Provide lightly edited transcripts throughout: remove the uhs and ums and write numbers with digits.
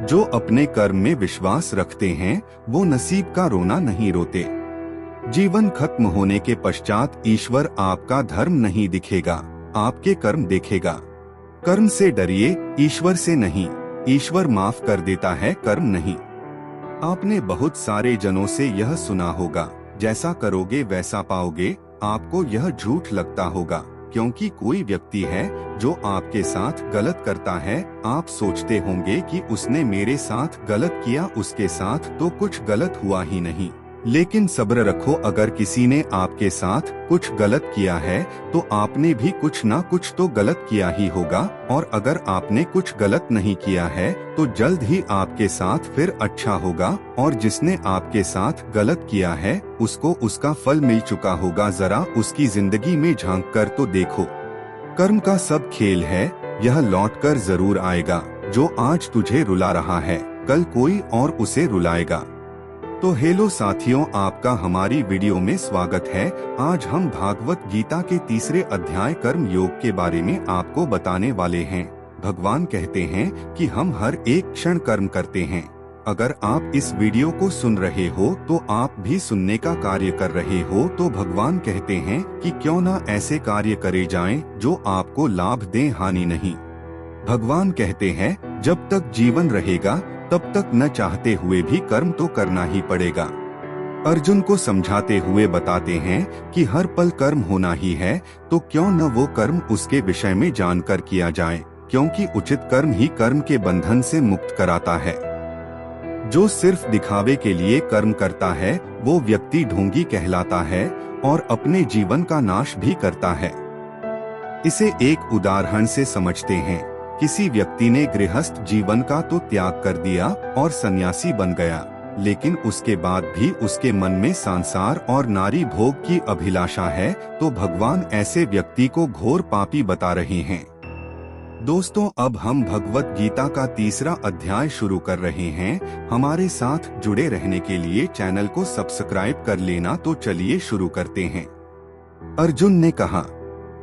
जो अपने कर्म में विश्वास रखते हैं वो नसीब का रोना नहीं रोते। जीवन खत्म होने के पश्चात ईश्वर आपका धर्म नहीं दिखेगा, आपके कर्म देखेगा। कर्म से डरिए, ईश्वर से नहीं। ईश्वर माफ कर देता है, कर्म नहीं। आपने बहुत सारे जनों से यह सुना होगा, जैसा करोगे वैसा पाओगे। आपको यह झूठ लगता होगा, क्योंकि कोई व्यक्ति है जो आपके साथ गलत करता है। आप सोचते होंगे कि उसने मेरे साथ गलत किया, उसके साथ तो कुछ गलत हुआ ही नहीं। लेकिन सब्र रखो, अगर किसी ने आपके साथ कुछ गलत किया है तो आपने भी कुछ ना कुछ तो गलत किया ही होगा। और अगर आपने कुछ गलत नहीं किया है तो जल्द ही आपके साथ फिर अच्छा होगा। और जिसने आपके साथ गलत किया है उसको उसका फल मिल चुका होगा। जरा उसकी जिंदगी में झांक कर तो देखो। कर्म का सब खेल है, यह लौट कर जरूर आएगा। जो आज तुझे रुला रहा है कल कोई और उसे रुलाएगा। तो हेलो साथियों, आपका हमारी वीडियो में स्वागत है। आज हम भागवत गीता के तीसरे अध्याय कर्म योग के बारे में आपको बताने वाले हैं। भगवान कहते हैं कि हम हर एक क्षण कर्म करते हैं। अगर आप इस वीडियो को सुन रहे हो तो आप भी सुनने का कार्य कर रहे हो। तो भगवान कहते हैं कि क्यों ना ऐसे कार्य करे जाएं जो आपको लाभ दें, हानि नहीं। भगवान कहते हैं जब तक जीवन रहेगा तब तक न चाहते हुए भी कर्म तो करना ही पड़ेगा। अर्जुन को समझाते हुए बताते हैं कि हर पल कर्म होना ही है, तो क्यों न वो कर्म उसके विषय में जानकर किया जाए, क्योंकि उचित कर्म ही कर्म के बंधन से मुक्त कराता है। जो सिर्फ दिखावे के लिए कर्म करता है वो व्यक्ति ढोंगी कहलाता है और अपने जीवन का नाश भी करता है। इसे एक उदाहरण से समझते हैं। किसी व्यक्ति ने गृहस्थ जीवन का तो त्याग कर दिया और सन्यासी बन गया, लेकिन उसके बाद भी उसके मन में संसार और नारी भोग की अभिलाषा है, तो भगवान ऐसे व्यक्ति को घोर पापी बता रहे हैं। दोस्तों, अब हम भगवत गीता का तीसरा अध्याय शुरू कर रहे हैं। हमारे साथ जुड़े रहने के लिए चैनल को सब्सक्राइब कर लेना। तो चलिए शुरू करते हैं। अर्जुन ने कहा,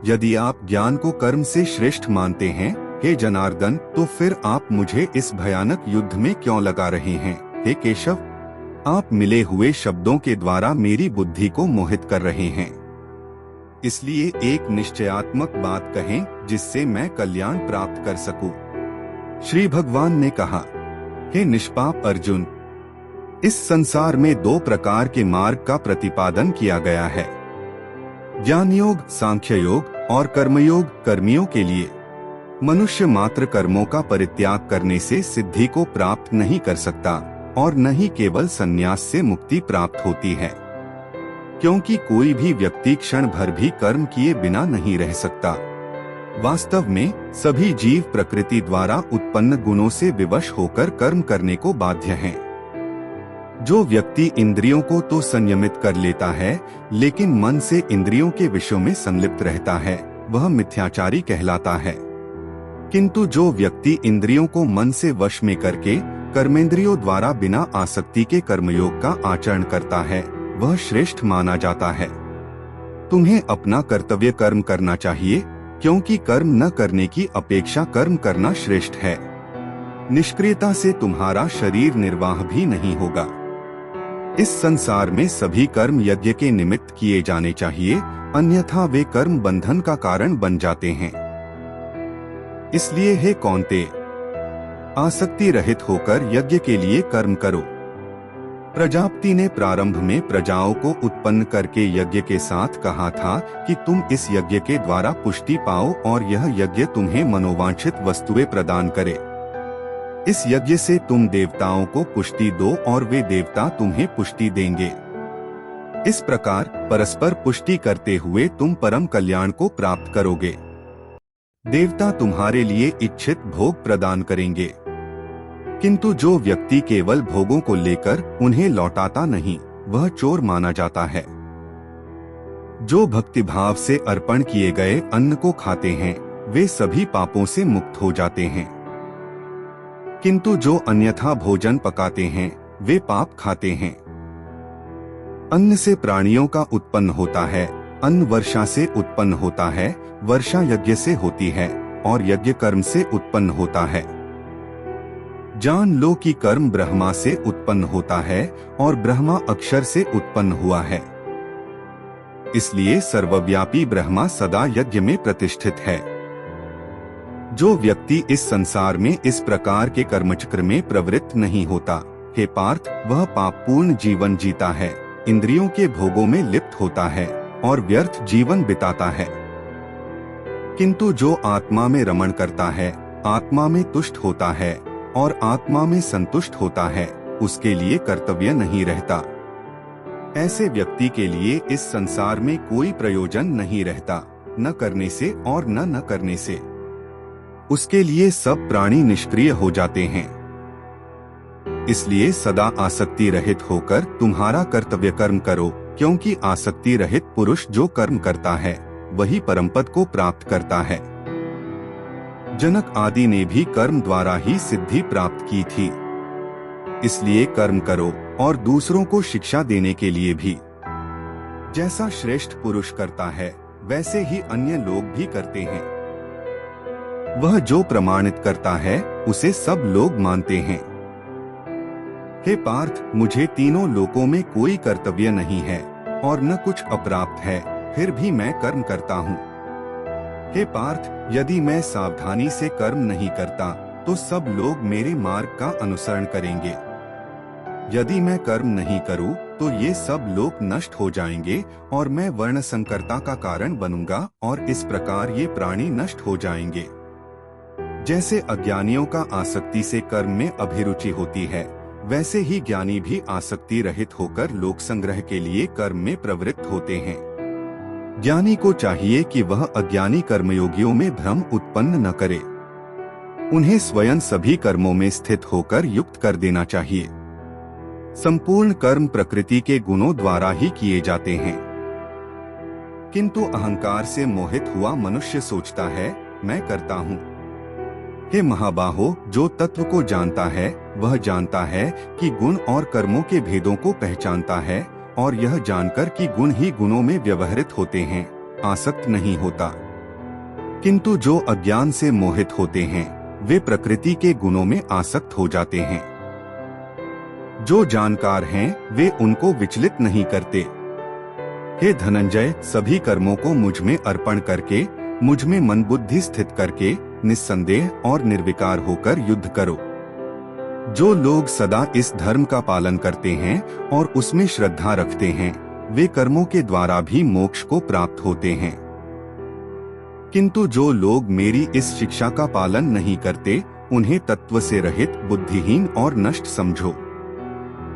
यदि आप ज्ञान को कर्म से श्रेष्ठ मानते हैं हे जनार्दन, तो फिर आप मुझे इस भयानक युद्ध में क्यों लगा रहे हैं? हे केशव, आप मिले हुए शब्दों के द्वारा मेरी बुद्धि को मोहित कर रहे हैं। इसलिए एक निश्चयात्मक बात कहें जिससे मैं कल्याण प्राप्त कर सकूं। श्री भगवान ने कहा, हे निष्पाप अर्जुन, इस संसार में दो प्रकार के मार्ग का प्रतिपादन किया गया है, ज्ञान योग सांख्य योग और कर्मयोग कर्मियों के लिए। मनुष्य मात्र कर्मों का परित्याग करने से सिद्धि को प्राप्त नहीं कर सकता और न ही केवल संन्यास से मुक्ति प्राप्त होती है, क्योंकि कोई भी व्यक्ति क्षण भर भी कर्म किए बिना नहीं रह सकता। वास्तव में सभी जीव प्रकृति द्वारा उत्पन्न गुणों से विवश होकर कर्म करने को बाध्य हैं। जो व्यक्ति इंद्रियों को तो संयमित कर लेता है लेकिन मन से इंद्रियों के विषयों में संलिप्त रहता है, वह मिथ्याचारी कहलाता है। किंतु जो व्यक्ति इंद्रियों को मन से वश में करके कर्मेंद्रियों द्वारा बिना आसक्ति के कर्मयोग का आचरण करता है, वह श्रेष्ठ माना जाता है। तुम्हें अपना कर्तव्य कर्म करना चाहिए, क्योंकि कर्म न करने की अपेक्षा कर्म करना श्रेष्ठ है। निष्क्रियता से तुम्हारा शरीर निर्वाह भी नहीं होगा। इस संसार में सभी कर्म यज्ञ के निमित्त किए जाने चाहिए, अन्यथा वे कर्म बंधन का कारण बन जाते हैं। इसलिए हे कौन्तेय, आसक्ति रहित होकर यज्ञ के लिए कर्म करो। प्रजापति ने प्रारंभ में प्रजाओं को उत्पन्न करके यज्ञ के साथ कहा था कि तुम इस यज्ञ के द्वारा पुष्टि पाओ और यह यज्ञ तुम्हें मनोवांछित वस्तुएं प्रदान करे। इस यज्ञ से तुम देवताओं को पुष्टि दो और वे देवता तुम्हें पुष्टि देंगे। इस प्रकार परस्पर पुष्टि करते हुए तुम परम कल्याण को प्राप्त करोगे। देवता तुम्हारे लिए इच्छित भोग प्रदान करेंगे, किंतु जो व्यक्ति केवल भोगों को लेकर उन्हें लौटाता नहीं, वह चोर माना जाता है। जो भक्तिभाव से अर्पण किए गए अन्न को खाते हैं, वे सभी पापों से मुक्त हो जाते हैं, किंतु जो अन्यथा भोजन पकाते हैं, वे पाप खाते हैं। अन्न से प्राणियों का उत्पन्न होता है, अन्न वर्षा से उत्पन्न होता है, वर्षा यज्ञ से होती है और यज्ञ कर्म से उत्पन्न होता है। जान लो कि कर्म ब्रह्मा से उत्पन्न होता है और ब्रह्मा अक्षर से उत्पन्न हुआ है। इसलिए सर्वव्यापी ब्रह्मा सदा यज्ञ में प्रतिष्ठित है। जो व्यक्ति इस संसार में इस प्रकार के कर्मचक्र में प्रवृत्त नहीं होता, हे पार्थ, वह पापपूर्ण जीवन जीता है, इंद्रियों के भोगों में लिप्त होता है और व्यर्थ जीवन बिताता है। किंतु जो आत्मा में रमण करता है, आत्मा में तुष्ट होता है और आत्मा में संतुष्ट होता है, उसके लिए कर्तव्य नहीं रहता। ऐसे व्यक्ति के लिए इस संसार में कोई प्रयोजन नहीं रहता, न करने से और न करने से। उसके लिए सब प्राणी निष्क्रिय हो जाते हैं। इसलिए सदा आसक्ति रहित होकर तुम्हारा कर्तव्य कर्म करो, क्योंकि आसक्ति रहित पुरुष जो कर्म करता है वही परमपद को प्राप्त करता है। जनक आदि ने भी कर्म द्वारा ही सिद्धि प्राप्त की थी। इसलिए कर्म करो और दूसरों को शिक्षा देने के लिए भी। जैसा श्रेष्ठ पुरुष करता है वैसे ही अन्य लोग भी करते हैं। वह जो प्रमाणित करता है उसे सब लोग मानते हैं। हे पार्थ, मुझे तीनों लोकों में कोई कर्तव्य नहीं है और न कुछ अप्राप्त है, फिर भी मैं कर्म करता हूँ। हे पार्थ, यदि मैं सावधानी से कर्म नहीं करता तो सब लोग मेरे मार्ग का अनुसरण करेंगे। यदि मैं कर्म नहीं करूं तो ये सब लोग नष्ट हो जाएंगे और मैं वर्ण संकरता का कारण बनूंगा और इस प्रकार ये प्राणी नष्ट हो जाएंगे। जैसे अज्ञानियों का आसक्ति से कर्म में अभिरुचि होती है, वैसे ही ज्ञानी भी आसक्ति रहित होकर लोक संग्रह के लिए कर्म में प्रवृत्त होते हैं। ज्ञानी को चाहिए कि वह अज्ञानी कर्मयोगियों में भ्रम उत्पन्न न करे। उन्हें स्वयं सभी कर्मों में स्थित होकर युक्त कर देना चाहिए। संपूर्ण कर्म प्रकृति के गुणों द्वारा ही किए जाते हैं। किंतु अहंकार से मोहित हुआ मनुष्य सोचता है, मैं करता हूँ। हे महाबाहो, जो तत्व को जानता है वह जानता है कि गुण और कर्मों के भेदों को पहचानता है और यह जानकर कि गुण ही गुणों में व्यवहृत होते हैं, आसक्त नहीं होता। किंतु जो अज्ञान से मोहित होते हैं वे प्रकृति के गुणों में आसक्त हो जाते हैं। जो जानकार हैं वे उनको विचलित नहीं करते। हे धनंजय, सभी कर्मों को मुझ में अर्पण करके, मुझ में मन बुद्धि स्थित करके निस्संदेह और निर्विकार होकर युद्ध करो। जो लोग सदा इस धर्म का पालन करते हैं और उसमें श्रद्धा रखते हैं, वे कर्मों के द्वारा भी मोक्ष को प्राप्त होते हैं। किंतु जो लोग मेरी इस शिक्षा का पालन नहीं करते, उन्हें तत्व से रहित, बुद्धिहीन और नष्ट समझो।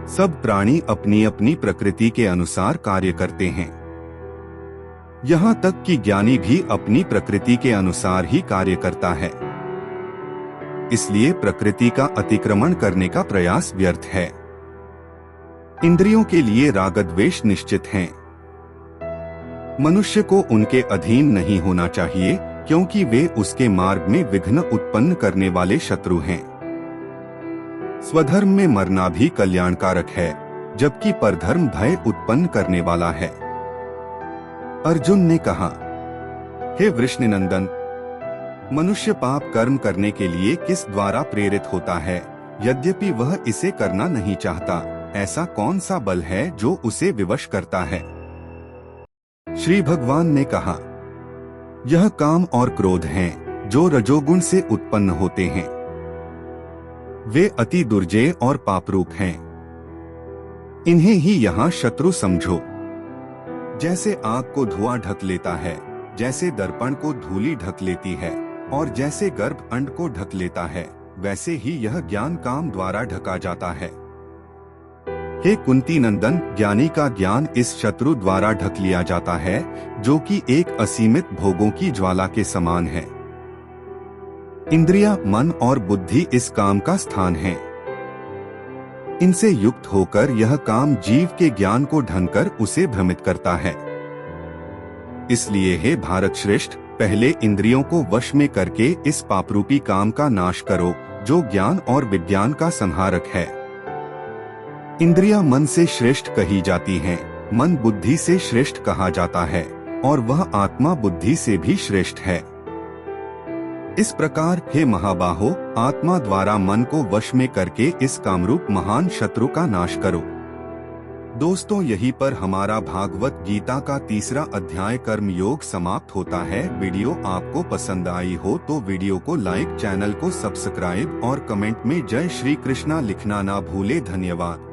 सब प्राणी अपनी अपनी प्रकृति के अनुसार कार्य करते हैं। यहाँ तक कि ज्ञानी भी अपनी प्रकृति के अनुसार ही कार्य करता है। इसलिए प्रकृति का अतिक्रमण करने का प्रयास व्यर्थ है। इंद्रियों के लिए राग द्वेष निश्चित हैं। मनुष्य को उनके अधीन नहीं होना चाहिए, क्योंकि वे उसके मार्ग में विघ्न उत्पन्न करने वाले शत्रु हैं। स्वधर्म में मरना भी कल्याणकारक है, जबकि परधर्म भय उत्पन्न करने वाला है। अर्जुन ने कहा, हे वृषणनंदन, मनुष्य पाप कर्म करने के लिए किस द्वारा प्रेरित होता है, यद्यपि वह इसे करना नहीं चाहता? ऐसा कौन सा बल है जो उसे विवश करता है? श्री भगवान ने कहा, यह काम और क्रोध हैं, जो रजोगुण से उत्पन्न होते हैं। वे अति दुर्जय और पापरूप हैं। इन्हें ही यहाँ शत्रु समझो। जैसे आग को धुआं ढक लेता है, जैसे दर्पण को धूली ढक लेती है और जैसे गर्भ अंड को ढक लेता है, वैसे ही यह ज्ञान काम द्वारा ढका जाता है। हे कुंती नंदन, ज्ञानी का ज्ञान इस शत्रु द्वारा ढक लिया जाता है, जो कि एक असीमित भोगों की ज्वाला के समान है। इंद्रिया, मन और बुद्धि इस काम का स्थान है। इनसे युक्त होकर यह काम जीव के ज्ञान को ढंकर उसे भ्रमित करता है। इसलिए हे भारत श्रेष्ठ, पहले इंद्रियों को वश में करके इस पापरूपी काम का नाश करो, जो ज्ञान और विज्ञान का संहारक है। इंद्रियां मन से श्रेष्ठ कही जाती हैं, मन बुद्धि से श्रेष्ठ कहा जाता है और वह आत्मा बुद्धि से भी श्रेष्ठ है। इस प्रकार हे महाबाहो, आत्मा द्वारा मन को वश में करके इस कामरूप महान शत्रु का नाश करो। दोस्तों, यहीं पर हमारा भागवत गीता का 3रा अध्याय कर्म योग समाप्त होता है। वीडियो आपको पसंद आई हो तो वीडियो को लाइक, चैनल को सब्सक्राइब और कमेंट में जय श्री कृष्णा लिखना ना भूले। धन्यवाद।